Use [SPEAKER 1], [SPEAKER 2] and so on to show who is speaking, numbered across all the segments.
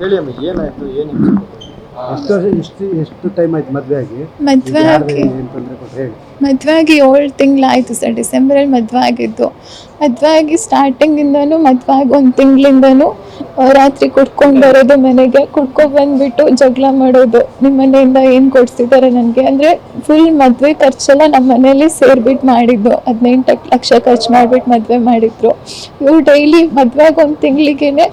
[SPEAKER 1] ಹೇಳಿ ಅಮ್ಮ, ಏನಾಯ್ತು, ಏನು ಎಷ್ಟು ಟೈಮ್ ಆಯ್ತು ಮದುವೆ ಆಗಿ?
[SPEAKER 2] ಮದುವೆ ಆಗಿ 7 ತಿಂಗಳಾಯಿತು ಸರ್. ಡಿಸೆಂಬರಲ್ಲಿ ಮದುವೆ ಆಗಿದ್ದು. ಮದುವೆ ಆಗಿ ಸ್ಟಾರ್ಟಿಂಗಿಂದನೂ ಮದುವೆ ಆಗಿ 1 ತಿಂಗಳಿಂದನೂ ರಾತ್ರಿ ಕುಡ್ಕೊಂಡು ಬರೋದು, ಮನೆಗೆ ಕುಡ್ಕೊಂಡು ಬಂದುಬಿಟ್ಟು ಜಗಳ ಮಾಡೋದು. ನಿಮ್ಮ ಮನೆಯಿಂದ ಏನು ಕೊಡಿಸಿದ್ದಾರೆ ನನಗೆ ಅಂದರೆ ಫುಲ್ ಮದುವೆ ಖರ್ಚೆಲ್ಲ ನಮ್ಮ ಮನೇಲಿ ಸೇರಿಬಿಟ್ಟು ಮಾಡಿದ್ದು. 18 ಲಕ್ಷ ಖರ್ಚು ಮಾಡಿಬಿಟ್ಟು ಮದುವೆ ಮಾಡಿದ್ರು. ಇವ್ರು ಡೈಲಿ ಮದುವೆ ಆಗಿ 1 ತಿಂಗಳಿಗೇ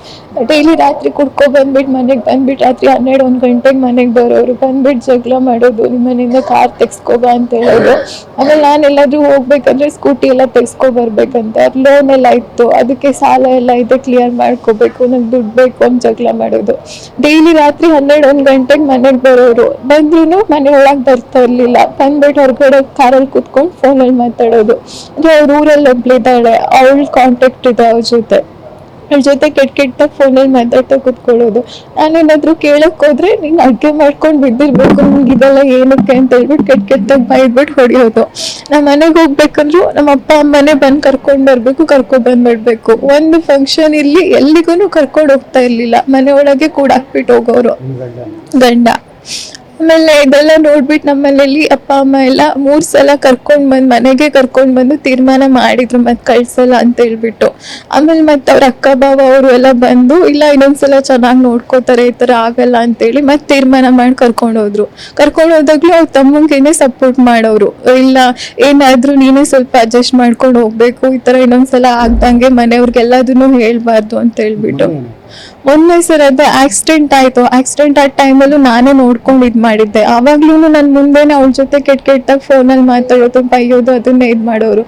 [SPEAKER 2] ಡೈಲಿ ರಾತ್ರಿ ಕುಡ್ಕೊಂಡು ಬಂದುಬಿಟ್ಟು ಮನೆಗೆ ಬಂದುಬಿಟ್ಟು ರಾತ್ರಿ 12-1 ಗಂಟೆಗೆ ಮನೆಗೆ ಬರೋರು. ಬಂದುಬಿಟ್ಟು ಜಗಳ ಮಾಡೋದು, ನಿಮ್ಮ ಮನೆಯಿಂದ ಕಾರ್ ತೆಗ್ಸ್ಕೊಬ ಅಂತ ಹೇಳೋದು. ಆಮೇಲೆ ನಾನೆಲ್ಲಾದರೂ ಹೋಗ್ಬೇಕಂದ್ರೆ ಸ್ಕೂಟಿ ಎಲ್ಲ ತೆಗ್ಸ್ಕೊಬರ್ಬೇಕಂತ. ಲೋನ್ ಎಲ್ಲ ಇತ್ತು, ಅದಕ್ಕೆ ಸಾಲ ಎಲ್ಲ ಇದೆ, ಕ್ಲಿಯರ್ ಮಾಡ್ಕೋಬೇಕು, ನಂಗೆ ದುಡ್ಡು ಬೇಕು ಅಂತ ಜಗಳ ಮಾಡೋದು. ಡೈಲಿ ರಾತ್ರಿ 12-1 ಗಂಟೆಗೆ ಮನೆಗೆ ಬರೋರು. ಬಂದ್ರೂ ಮನೆ ಒಳಗೆ ಬರ್ತಾ ಇರಲಿಲ್ಲ. ಬಂದ್ಬಿಟ್ಟು ಹೊರಗಡೆ ಕಾರಲ್ಲಿ ಕೂತ್ಕೊಂಡು ಫೋನಲ್ಲಿ ಮಾತಾಡೋದು. ಅಂದರೆ ಅವ್ರ ಊರಲ್ಲಿ ಒಬ್ಳಿದ್ದಾಳೆ, ಅವಳ ಕಾಂಟ್ಯಾಕ್ಟ್ ಇದೆ ಅವ್ರ ಜೊತೆ ಕೆಟ್ಟ ಫೋನಲ್ಲಿ ಮಾತಾಡ್ತಾ ಕೂತ್ಕೊಳ್ಳೋದು. ನಾನೇನಾದರೂ ಕೇಳಕ್ಕೆ ಹೋದ್ರೆ ನೀನು ಅಡುಗೆ ಮಾಡ್ಕೊಂಡು ಬಿದ್ದಿರ್ಬೇಕು, ನಿಮ್ಗೆ ಇದೆಲ್ಲ ಏನಕ್ಕೆ ಅಂತ ಹೇಳ್ಬಿಟ್ಟು ಕೆಟ್ಟದಾಗಿ ಬೈದ್ಬಿಟ್ಟು ಹೊಡೆಯೋದು. ನಮ್ಮ ಮನೆಗೆ ಹೋಗ್ಬೇಕಂದ್ರೂ ನಮ್ಮ ಅಪ್ಪ ಅಮ್ಮನೇ ಬಂದು ಕರ್ಕೊಂಡು ಬರಬೇಕು, ಕರ್ಕೊಂಡು ಬಂದ್ಬಿಡ್ಬೇಕು. ಒಂದು ಫಂಕ್ಷನ್ ಇಲ್ಲಿ ಎಲ್ಲಿಗೂ ಕರ್ಕೊಂಡು ಹೋಗ್ತಾ ಇರಲಿಲ್ಲ, ಮನೆ ಒಳಗೆ ಕೂಡಾಕ್ಬಿಟ್ಟು ಹೋಗೋರು ಗಂಡ. ಆಮೇಲೆ ಇದೆಲ್ಲ ನೋಡ್ಬಿಟ್ಟು ನಮ್ಮ ಮನೇಲಿ ಅಪ್ಪ ಅಮ್ಮ ಎಲ್ಲ 3 ಸಲ ಮನೆಗೆ ಕರ್ಕೊಂಡು ಬಂದು ತೀರ್ಮಾನ ಮಾಡಿದ್ರು ಮತ್ತೆ ಕಳ್ಸಲ್ಲ ಅಂತ ಹೇಳ್ಬಿಟ್ಟು. ಆಮೇಲೆ ಮತ್ತೆ ಅವ್ರ ಅಕ್ಕ ಬಾವ ಅವರು ಎಲ್ಲ ಬಂದು ಇಲ್ಲ ಇನ್ನೊಂದ್ಸಲ ಚೆನ್ನಾಗಿ ನೋಡ್ಕೋತಾರೆ, ಈ ಥರ ಆಗಲ್ಲ ಅಂತೇಳಿ ಮತ್ತೆ ತೀರ್ಮಾನ ಮಾಡಿ ಕರ್ಕೊಂಡು ಹೋದಾಗ್ಲೂ ಅವ್ರ ತಮ್ಮಂಗೇನೆ ಸಪೋರ್ಟ್ ಮಾಡೋರು. ಇಲ್ಲ ಏನಾದರೂ ನೀನೇ ಸ್ವಲ್ಪ ಅಡ್ಜಸ್ಟ್ ಮಾಡ್ಕೊಂಡು ಹೋಗ್ಬೇಕು, ಈ ಥರ ಇನ್ನೊಂದ್ಸಲ ಆಗ್ದಂಗೆ ಮನೆಯವ್ರಿಗೆಲ್ಲದನ್ನು ಹೇಳ್ಬಾರ್ದು ಅಂತ ಹೇಳ್ಬಿಟ್ಟು. ಮೊನ್ನೆ ಸರ್ ಅದು ಆಕ್ಸಿಡೆಂಟ್ ಆಯ್ತು. ಆಕ್ಸಿಡೆಂಟ್ ಆದ ಟೈಮಲ್ಲೂ ನಾನೇ ನೋಡ್ಕೊಂಡು ಇದು ಮಾಡಿದ್ದೆ. ಆವಾಗ್ಲೂ ನನ್ನ ಮುಂದೆನೇ ಅವ್ಳ ಜೊತೆ ಕೆಟ್ಟಾಗಿ ಫೋನಲ್ಲಿ ಮಾತಾಡೋದು, ಬೈಯೋದು, ಅದನ್ನೇ ಇದು ಮಾಡೋರು.